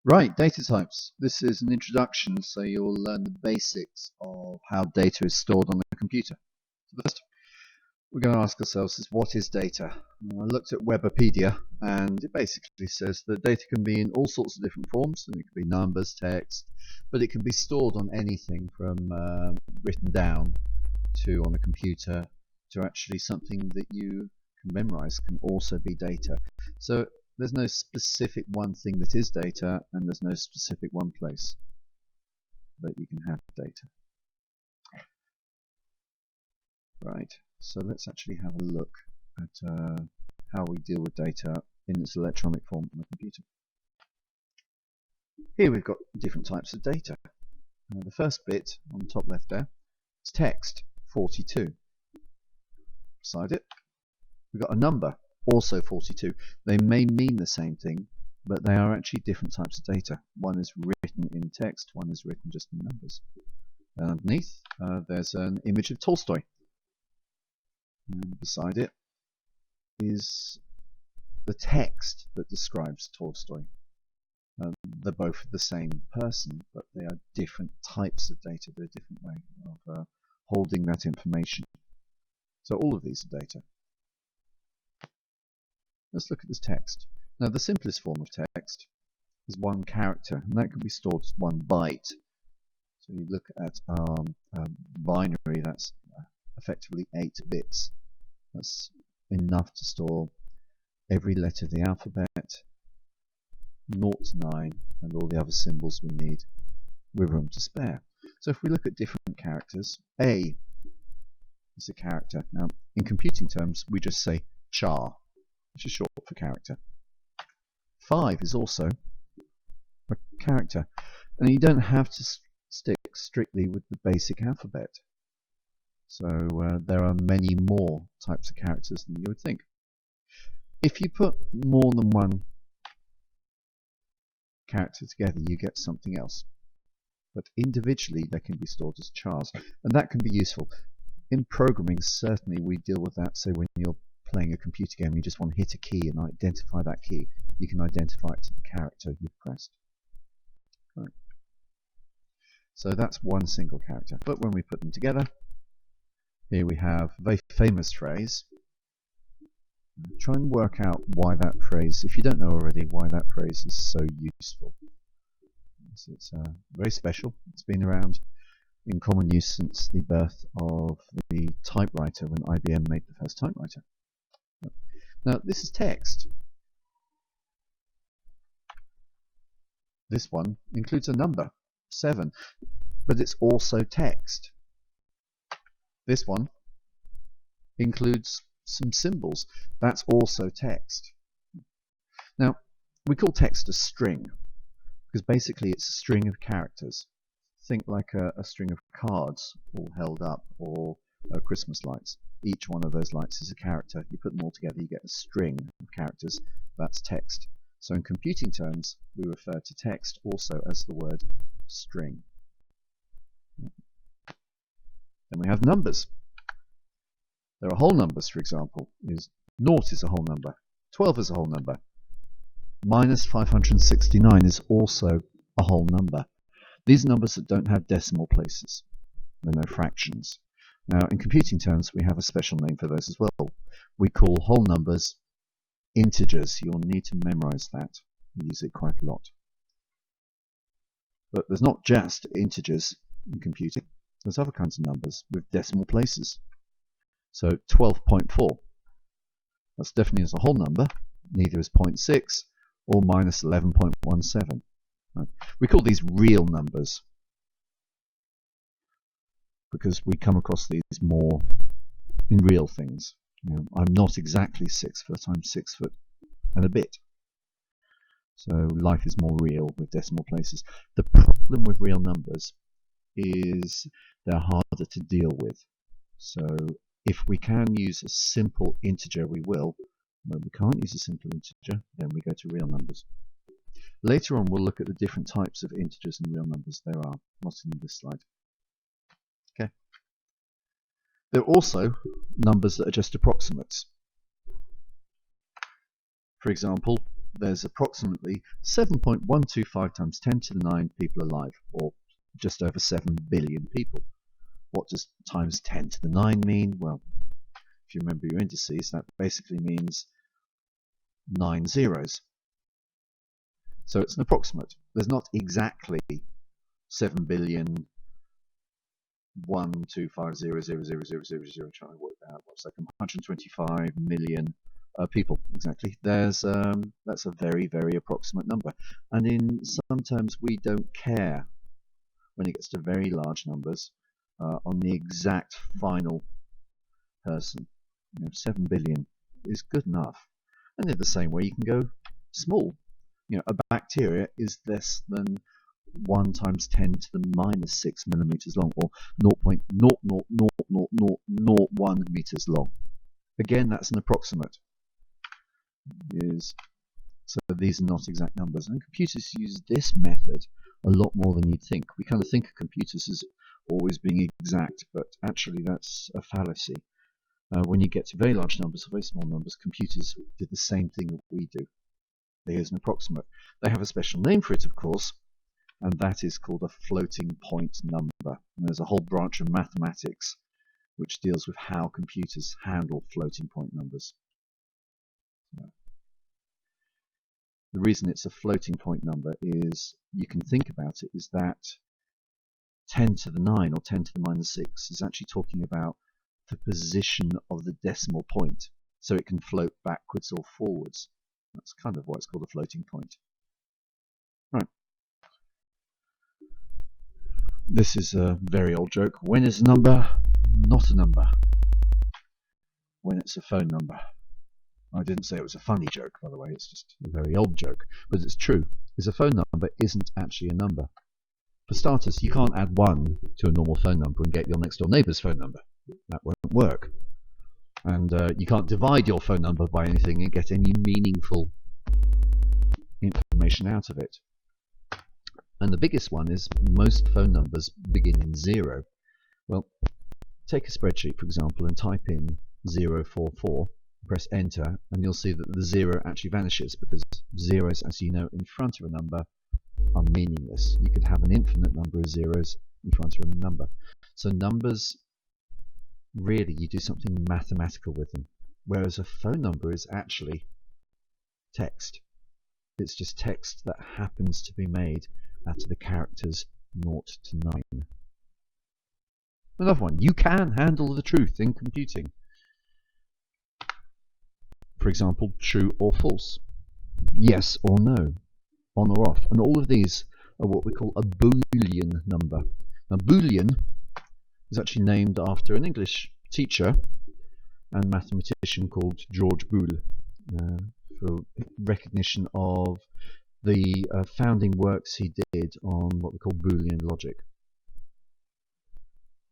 Right, data types. This is an introduction, so you'll learn the basics of how data is stored on a computer. So first, we're going to ask ourselves is what is data? I looked at Wikipedia, and it basically says that data can be in all sorts of different forms. And it can be numbers, text, but it can be stored on anything from written down to on a computer to actually something that you can memorize can also be data. So there's no specific one thing that is data, and there's no specific one place that you can have data. Right, so let's actually have a look at how we deal with data in its electronic form on a computer. Here we've got different types of data. The first bit on the top left there is text, 42. Beside it, we've got a number, also 42. They may mean the same thing, but they are actually different types of data. One is written in text, one is written just in numbers. And underneath, there's an image of Tolstoy. And beside it is the text that describes Tolstoy. They're both the same person, but they are different types of data. They're a different way of holding that information. So all of these are data. Let's look at this text. Now the simplest form of text is one character, and that can be stored as 1 byte. So you look at binary, that's effectively 8 bits. That's enough to store every letter of the alphabet, 0 to 9, and all the other symbols we need with room to spare. So if we look at different characters, A is a character. Now in computing terms we just say char, which is short for character. 5 is also a character, and you don't have to stick strictly with the basic alphabet. So there are many more types of characters than you would think. If you put more than one character together, you get something else. But individually they can be stored as chars, and that can be useful. In programming, certainly we deal with that. So when you're playing a computer game, you just want to hit a key and identify that key. You can identify it to the character you've pressed. Right. So that's one single character. But when we put them together, here we have a very famous phrase. Try and work out why that phrase, if you don't know already, why that phrase is so useful. It's very special. It's been around in common use since the birth of the typewriter, when IBM made the first typewriter. Now this is text. This one includes a number, 7, but it's also text. This one includes some symbols. That's also text. Now we call text a string because basically it's a string of characters. Think like a string of cards all held up, or Christmas lights. Each one of those lights is a character. You put them all together, you get a string of characters. That's text. So in computing terms, we refer to text also as the word string. Then we have numbers. There are whole numbers, for example. 0 is a whole number. 12 is a whole number. Minus 569 is also a whole number. These are numbers that don't have decimal places. They're no fractions. Now, in computing terms, we have a special name for those as well. We call whole numbers integers. You'll need to memorize that. We use it quite a lot. But there's not just integers in computing. There's other kinds of numbers with decimal places. So 12.4. That's definitely as a whole number. Neither is 0.6 or minus 11.17. Right. We call these real numbers because we come across these more in real things. You know, I'm not exactly 6 foot, I'm 6 foot and a bit. So life is more real with decimal places. The problem with real numbers is they're harder to deal with. So if we can use a simple integer, we will. When we can't use a simple integer, then we go to real numbers. Later on, we'll look at the different types of integers and real numbers there are, not in this slide. Okay. There are also numbers that are just approximates. For example, there's approximately 7.125 times 10 to the 9 people alive, or just over 7 billion people. What does times 10 to the 9 mean? Well, if you remember your indices, that basically means 9 zeros. So it's an approximate. There's not exactly 7 billion 125,000,000, trying to work that out. What's that? 125 million people exactly. That's a very, very approximate number, and in some terms we don't care when it gets to very large numbers on the exact final person. 7 billion is good enough, and in the same way you can go small. A bacteria is less than 1 times 10 to the minus 6 millimeters long, or 0.0000001 meters long. Again, that's an approximate. So these are not exact numbers, and computers use this method a lot more than you'd think. We kind of think of computers as always being exact, but actually that's a fallacy. When you get to very large numbers or very small numbers, computers do the same thing that we do. They use an approximate. They have a special name for it, of course, and that is called a floating point number. And there's a whole branch of mathematics which deals with how computers handle floating point numbers. The reason it's a floating point number is, you can think about it, is that 10 to the 9 or 10 to the minus 6 is actually talking about the position of the decimal point, so it can float backwards or forwards. That's kind of why it's called a floating point. Right. This is a very old joke. When is a number not a number? When it's a phone number. I didn't say it was a funny joke, by the way. It's just a very old joke. But it's true. Is a phone number isn't actually a number. For starters, you can't add 1 to a normal phone number and get your next door neighbour's phone number. That won't work. And you can't divide your phone number by anything and get any meaningful information out of it. And the biggest one is most phone numbers begin in 0. Well, take a spreadsheet, for example, and type in 044, press enter, and you'll see that the 0 actually vanishes, because zeros, as you know, in front of a number are meaningless. You could have an infinite number of zeros in front of a number. So numbers, really, you do something mathematical with them, whereas a phone number is actually text. It's just text that happens to be made out of the characters 0 to 9. Another one. You can handle the truth in computing. For example, true or false, yes or no, on or off, and all of these are what we call a Boolean number. Now, Boolean is actually named after an English teacher and mathematician called George Boole, for recognition of the founding works he did on what we call Boolean logic.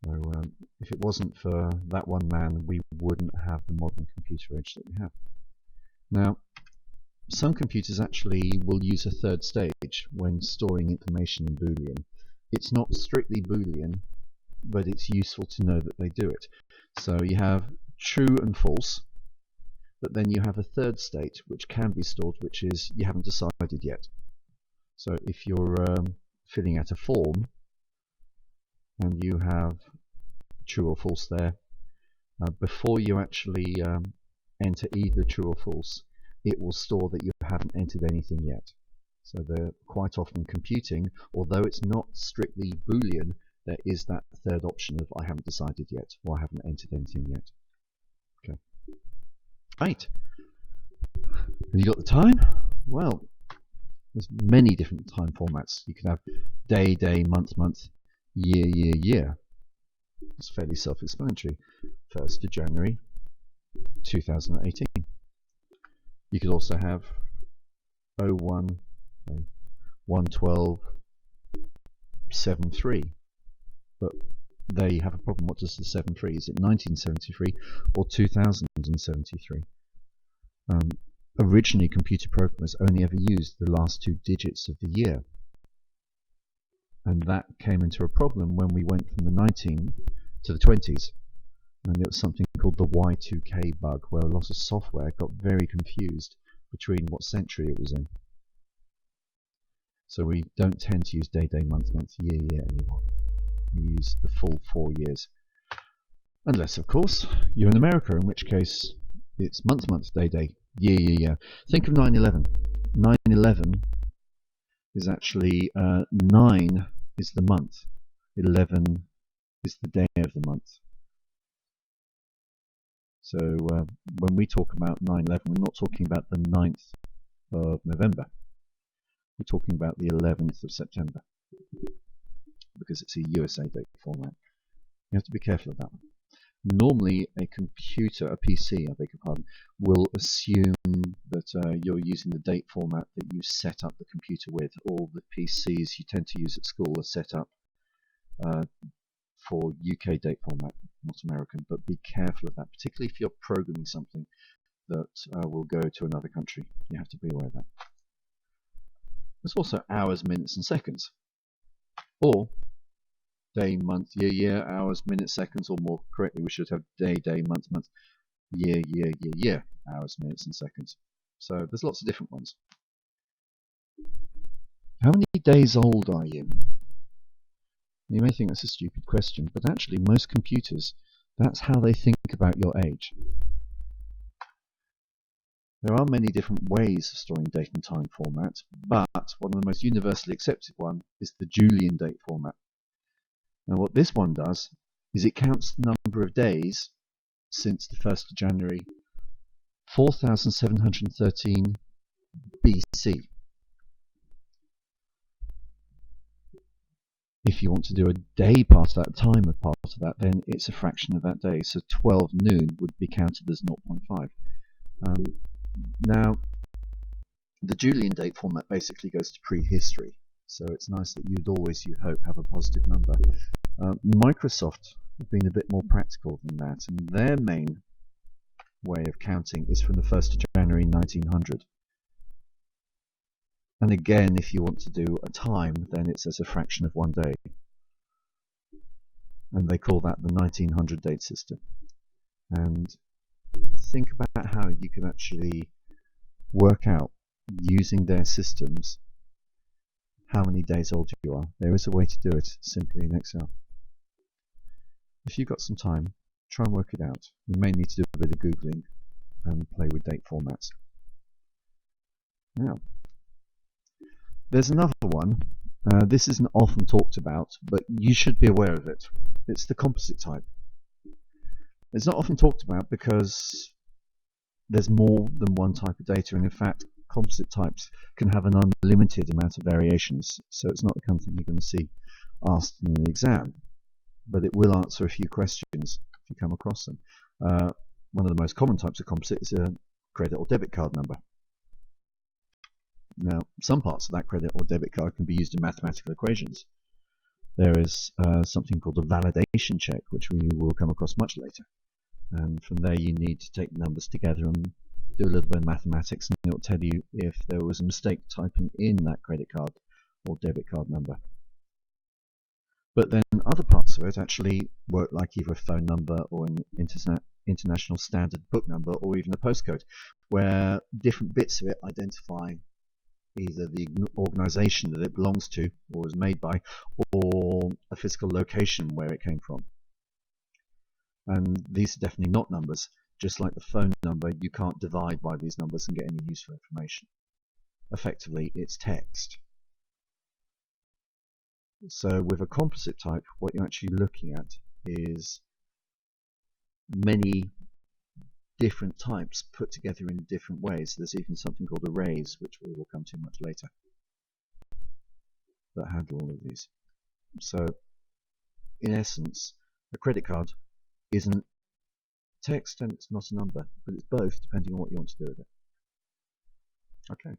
So, if it wasn't for that one man, we wouldn't have the modern computer age that we have. Now, some computers actually will use a third stage when storing information in Boolean. It's not strictly Boolean, but it's useful to know that they do it. So you have true and false, but then you have a third state which can be stored, which is you haven't decided yet. So if you're filling out a form and you have true or false there, before you actually enter either true or false, it will store that you haven't entered anything yet. So they're quite often computing, although it's not strictly Boolean, there is that third option of I haven't decided yet, or I haven't entered anything yet. Okay. Right. Have you got the time? Well, there's many different time formats. You can have day, day, month, month, year, year, year. It's fairly self-explanatory. 1st of January 2018. You could also have 01, 112, 73. But there you have a problem. What does the 73? Is it 1973 or 2073? Originally, computer programmers only ever used the last 2 digits of the year. And that came into a problem when we went from the 19 to the 20s. And it was something called the Y2K bug, where a lot of software got very confused between what century it was in. So we don't tend to use day, day, month, month, year, year anymore. We use the full 4 years. Unless, of course, you're in America, in which case it's month, month, day, day, year, year, year. Think of 9/11. 9/11 is actually 9 is the month, 11 is the day of the month. So when we talk about 9/11, we're not talking about the 9th of November. We're talking about the 11th of September, because it's a USA date format. You have to be careful of that one. Normally a computer, a PC, I beg your pardon, will assume that you're using the date format that you set up the computer with. All the PCs you tend to use at school are set up for UK date format, not American, but be careful of that, particularly if you're programming something that will go to another country. You have to be aware of that. There's also hours, minutes and seconds, or day, month, year, year, hours, minutes, seconds, or more correctly we should have day, day, month, month, year, year, year, year, hours, minutes and seconds. So there's lots of different ones. How many days old are you? You may think that's a stupid question, but actually most computers, that's how they think about your age. There are many different ways of storing date and time formats, but one of the most universally accepted one is the Julian date format. Now what this one does is it counts the number of days since the 1st of January 4713 BC. If you want to do a day part of that, time of part of that, then it's a fraction of that day. So 12 noon would be counted as 0.5. Now, the Julian date format basically goes to prehistory. So it's nice that you'd always, you hope, have a positive number. Microsoft have been a bit more practical than that, and their main way of counting is from the 1st of January 1900. And again, if you want to do a time, then it's as a fraction of one day. And they call that the 1900 date system. And think about how you can actually work out, using their systems, how many days old you are. There is a way to do it simply in Excel. If you've got some time, try and work it out. You may need to do a bit of Googling and play with date formats. Now, there's another one. This isn't often talked about, but you should be aware of it. It's the composite type. It's not often talked about because there's more than one type of data, and in fact composite types can have an unlimited amount of variations, so it's not the kind of thing you're going to see asked in an exam, but it will answer a few questions if you come across them. One of the most common types of composite is a credit or debit card number. Now, some parts of that credit or debit card can be used in mathematical equations. There is something called a validation check, which we will come across much later. And from there you need to take the numbers together and do a little bit of mathematics, and it will tell you if there was a mistake typing in that credit card or debit card number. But then other parts of it actually work like either a phone number or an international standard book number, or even a postcode, where different bits of it identify either the organization that it belongs to or was made by, or a physical location where it came from. And these are definitely not numbers. Just like the phone number, you can't divide by these numbers and get any useful information. Effectively, it's text. So with a composite type, what you're actually looking at is many different types put together in different ways. There's even something called arrays, which we will come to much later, that handle all of these. So in essence, a credit card isn't text and it's not a number, but it's both, depending on what you want to do with it. Okay.